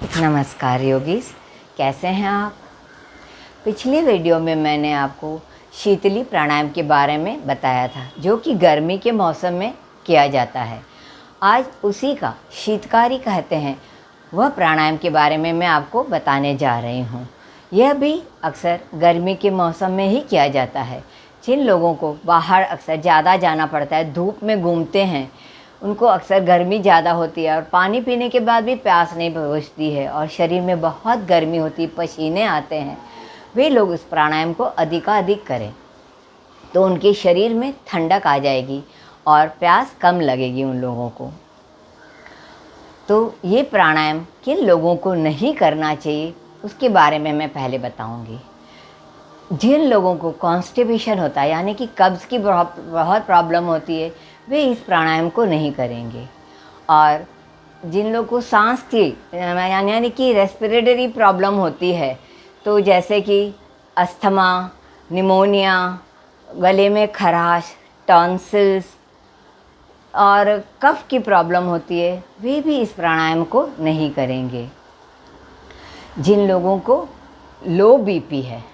नमस्कार योगीस, कैसे हैं आप। पिछले वीडियो में मैंने आपको शीतली प्राणायाम के बारे में बताया था, जो कि गर्मी के मौसम में किया जाता है। आज उसी का शीतकारी कहते हैं वह प्राणायाम के बारे में मैं आपको बताने जा रही हूँ। यह भी अक्सर गर्मी के मौसम में ही किया जाता है। जिन लोगों को बाहर अक्सर ज़्यादा जाना पड़ता है, धूप में घूमते हैं, उनको अक्सर गर्मी ज़्यादा होती है और पानी पीने के बाद भी प्यास नहीं बुझती है और शरीर में बहुत गर्मी होती है, पसीने आते हैं, वे लोग इस प्राणायाम को अधिकाधिक करें तो उनके शरीर में ठंडक आ जाएगी और प्यास कम लगेगी उन लोगों को। तो ये प्राणायाम किन लोगों को नहीं करना चाहिए उसके बारे में मैं पहले बताऊंगी। जिन लोगों को कॉन्स्टिपेशन होता है, यानी कि कब्ज़ की बहुत प्रॉब्लम होती है, वे इस प्राणायाम को नहीं करेंगे। और जिन लोगों को सांस की यानी कि रेस्पिरेटरी प्रॉब्लम होती है, तो जैसे कि अस्थमा, निमोनिया, गले में खराश, टॉन्सिल्स और कफ की प्रॉब्लम होती है, वे भी इस प्राणायाम को नहीं करेंगे। जिन लोगों को लो बीपी है,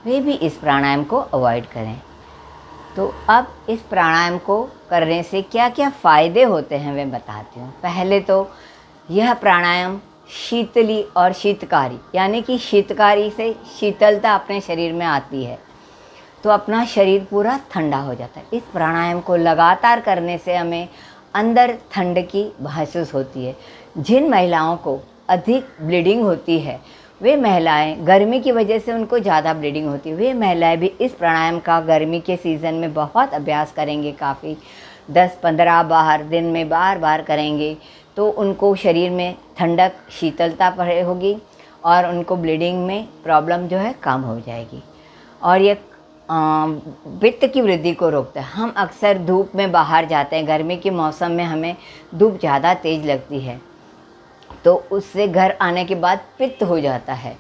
वे भी इस प्राणायाम को अवॉइड करें। तो अब इस प्राणायाम को करने से क्या क्या फ़ायदे होते हैं मैं बताती हूँ। पहले तो यह प्राणायाम शीतली और शीतकारी, यानी कि शीतकारी से शीतलता अपने शरीर में आती है तो अपना शरीर पूरा ठंडा हो जाता है। इस प्राणायाम को लगातार करने से हमें अंदर ठंड की महसूस होती है। जिन महिलाओं को अधिक ब्लीडिंग होती है, वे महिलाएं गर्मी की वजह से उनको ज़्यादा ब्लीडिंग होती है, वे महिलाएं भी इस प्राणायाम का गर्मी के सीज़न में बहुत अभ्यास करेंगे, काफ़ी 10-15 बार दिन में बार बार करेंगे तो उनको शरीर में ठंडक शीतलता होगी और उनको ब्लीडिंग में प्रॉब्लम जो है कम हो जाएगी। और ये पित्त की वृद्धि को रोकता है। हम अक्सर धूप में बाहर जाते हैं, गर्मी के मौसम में हमें धूप ज़्यादा तेज़ लगती है तो उससे घर आने के बाद पित्त हो जाता है,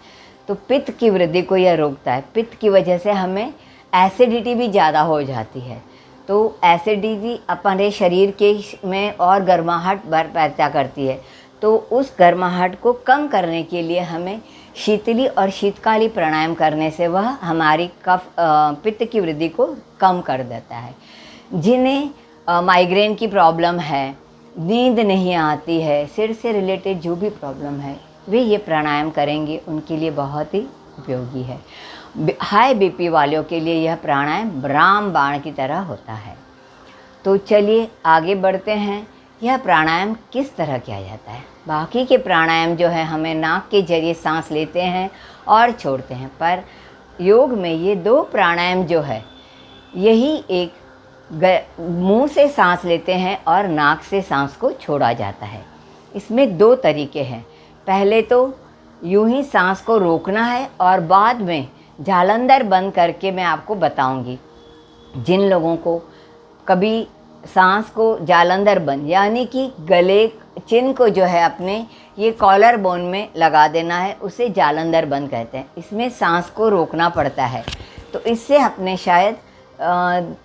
तो पित्त की वृद्धि को यह रोकता है। पित्त की वजह से हमें एसिडिटी भी ज़्यादा हो जाती है, तो एसिडिटी अपने शरीर के में और गर्माहट पैदा करती है, तो उस गर्माहट को कम करने के लिए हमें शीतली और शीतकाली प्राणायाम करने से वह हमारी पित्त की वृद्धि को कम कर देता है। जिन्हें माइग्रेन की प्रॉब्लम है, नींद नहीं आती है, सिर से रिलेटेड जो भी प्रॉब्लम है, वे ये प्राणायाम करेंगे, उनके लिए बहुत ही उपयोगी है। हाई बीपी वालों के लिए यह प्राणायाम रामबाण की तरह होता है। तो चलिए आगे बढ़ते हैं। यह प्राणायाम किस तरह किया जाता है। बाकी के प्राणायाम जो है हमें नाक के जरिए सांस लेते हैं और छोड़ते हैं, पर योग में ये दो प्राणायाम जो है, यही एक मुंह से सांस लेते हैं और नाक से सांस को छोड़ा जाता है। इसमें दो तरीके हैं। पहले तो यूं ही सांस को रोकना है और बाद में जालंधर बंद करके मैं आपको बताऊंगी। जिन लोगों को कभी सांस को जालंधर बंद, यानी कि गले चिन को जो है अपने ये कॉलर बोन में लगा देना है, उसे जालंधर बंद कहते हैं। इसमें सांस को रोकना पड़ता है, तो इससे अपने शायद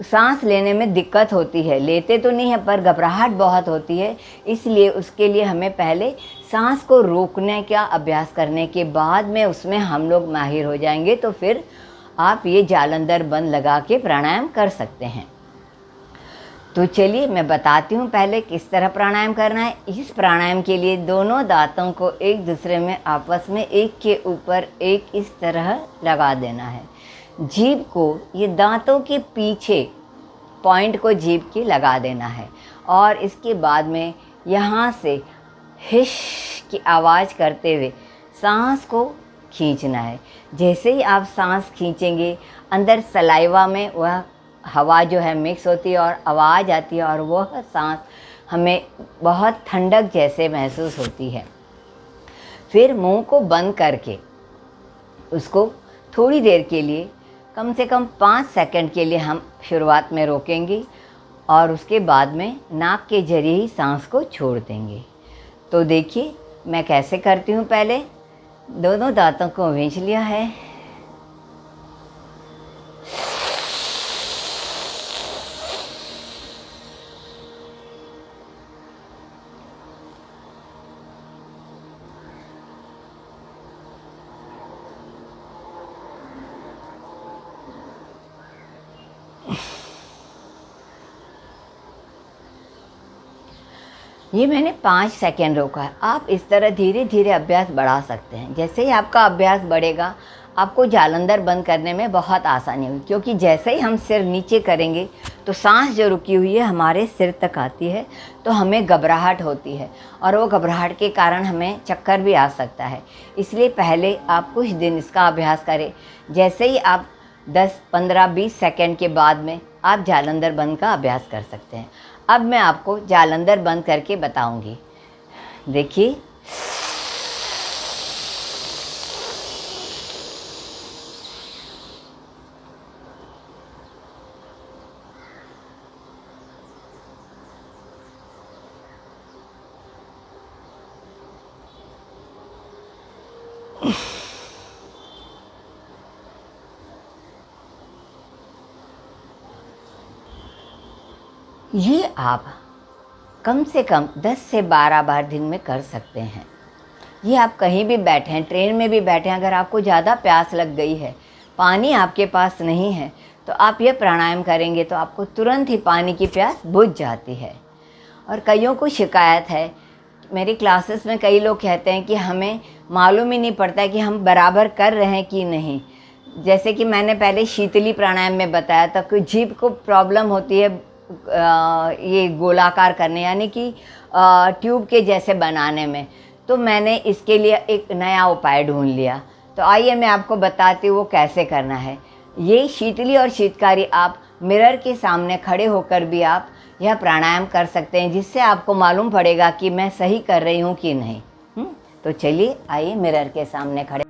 सांस लेने में दिक्कत होती है। लेते तो नहीं है पर घबराहट बहुत होती है, इसलिए उसके लिए हमें पहले सांस को रोकने का अभ्यास करने के बाद में उसमें हम लोग माहिर हो जाएंगे, तो फिर आप ये जालंधर बंद लगा के प्राणायाम कर सकते हैं। तो चलिए मैं बताती हूँ पहले किस तरह प्राणायाम करना है। इस प्राणायाम के लिए दोनों दांतों को एक दूसरे में आपस में एक के ऊपर एक इस तरह लगा देना है। जीभ को ये दांतों के पीछे पॉइंट को जीभ के लगा देना है और इसके बाद में यहाँ से हिश की आवाज़ करते हुए सांस को खींचना है। जैसे ही आप सांस खींचेंगे, अंदर सलाइवा में वह हवा जो है मिक्स होती है और आवाज़ आती है और वह सांस हमें बहुत ठंडक जैसे महसूस होती है। फिर मुंह को बंद करके उसको थोड़ी देर के लिए, कम से कम 5 सेकंड के लिए हम शुरुआत में रोकेंगे और उसके बाद में नाक के जरिए ही सांस को छोड़ देंगे। तो देखिए मैं कैसे करती हूँ। पहले दोनों दांतों को भींच लिया है, ये मैंने 5 सेकेंड रोका है। आप इस तरह धीरे धीरे अभ्यास बढ़ा सकते हैं। जैसे ही आपका अभ्यास बढ़ेगा, आपको जालंधर बंद करने में बहुत आसानी होगी, क्योंकि जैसे ही हम सिर नीचे करेंगे तो सांस जो रुकी हुई है हमारे सिर तक आती है, तो हमें घबराहट होती है और वो घबराहट के कारण हमें चक्कर भी आ सकता है। इसलिए पहले आप कुछ दिन इसका अभ्यास करें। जैसे ही आप 10, 15, 20 सेकेंड के बाद में आप जालंधर बंद का अभ्यास कर सकते हैं। अब मैं आपको जालंधर बंद करके बताऊंगी। देखिए, ये आप कम से कम 10 से 12 बार दिन में कर सकते हैं। ये आप कहीं भी बैठे हैं, ट्रेन में भी बैठे हैं, अगर आपको ज़्यादा प्यास लग गई है, पानी आपके पास नहीं है, तो आप ये प्राणायाम करेंगे तो आपको तुरंत ही पानी की प्यास बुझ जाती है। और कईयों को शिकायत है, मेरी क्लासेस में कई लोग कहते हैं कि हमें मालूम ही नहीं पड़ता कि हम बराबर कर रहे हैं कि नहीं। जैसे कि मैंने पहले शीतली प्राणायाम में बताया था कि जीभ को प्रॉब्लम होती है ये गोलाकार करने, यानी कि ट्यूब के जैसे बनाने में, तो मैंने इसके लिए एक नया उपाय ढूंढ लिया। तो आइए मैं आपको बताती हूँ वो कैसे करना है। ये शीतली और शीतकारी आप मिरर के सामने खड़े होकर भी आप यह प्राणायाम कर सकते हैं, जिससे आपको मालूम पड़ेगा कि मैं सही कर रही हूँ कि नहीं। तो चलिए, आइए मिरर के सामने खड़े।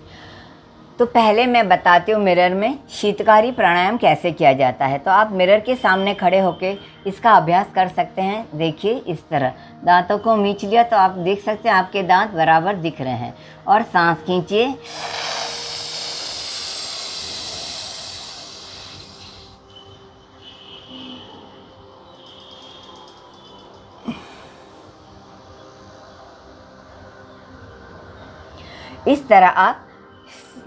तो पहले मैं बताती हूँ मिरर में शीतकारी प्राणायाम कैसे किया जाता है। तो आप मिरर के सामने खड़े होकर इसका अभ्यास कर सकते हैं। देखिए, इस तरह दांतों को मींच लिया तो आप देख सकते हैं आपके दांत बराबर दिख रहे हैं। और सांस खींचिए, इस तरह आप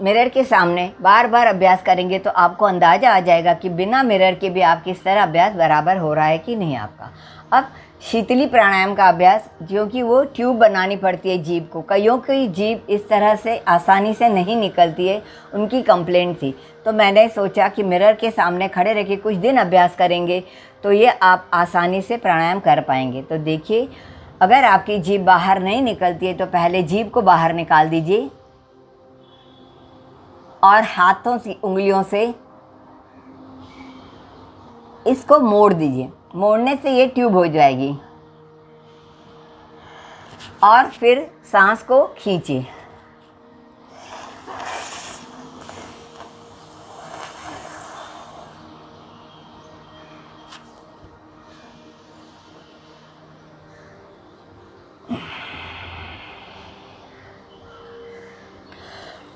मिरर के सामने बार बार अभ्यास करेंगे तो आपको अंदाज़ा आ जाएगा कि बिना मिरर के भी आप किस तरह अभ्यास बराबर हो रहा है कि नहीं आपका। अब शीतली प्राणायाम का अभ्यास, जो कि वो ट्यूब बनानी पड़ती है जीभ को, कईयों की जीभ इस तरह से आसानी से नहीं निकलती है, उनकी कंप्लेंट थी। तो मैंने सोचा कि मिरर के सामने खड़े रह के कुछ दिन अभ्यास करेंगे तो ये आप आसानी से प्राणायाम कर पाएंगे। तो देखिए, अगर आपकी जीभ बाहर नहीं निकलती है तो पहले जीभ को बाहर निकाल दीजिए और हाथों से, उंगलियों से इसको मोड़ दीजिए। मोड़ने से ये ट्यूब हो जाएगी। और फिर सांस को खींचिए।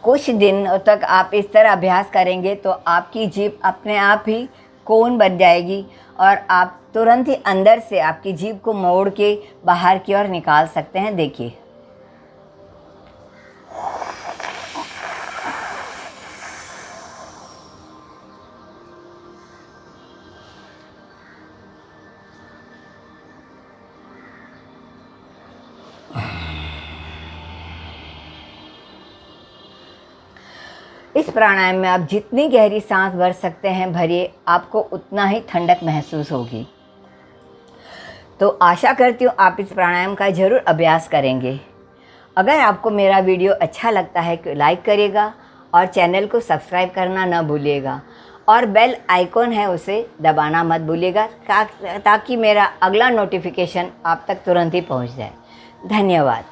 कुछ दिन तक आप इस तरह अभ्यास करेंगे तो आपकी जीभ अपने आप ही कोन बन जाएगी और आप तुरंत ही अंदर से आपकी जीभ को मोड़ के बाहर की ओर निकाल सकते हैं। देखिए, इस प्राणायाम में आप जितनी गहरी सांस भर सकते हैं भरिए, आपको उतना ही ठंडक महसूस होगी। तो आशा करती हूँ आप इस प्राणायाम का ज़रूर अभ्यास करेंगे। अगर आपको मेरा वीडियो अच्छा लगता है तो लाइक करिएगा और चैनल को सब्सक्राइब करना न भूलिएगा और बेल आइकॉन है उसे दबाना मत भूलिएगा, ताकि मेरा अगला नोटिफिकेशन आप तक तुरंत ही पहुँच जाए। धन्यवाद।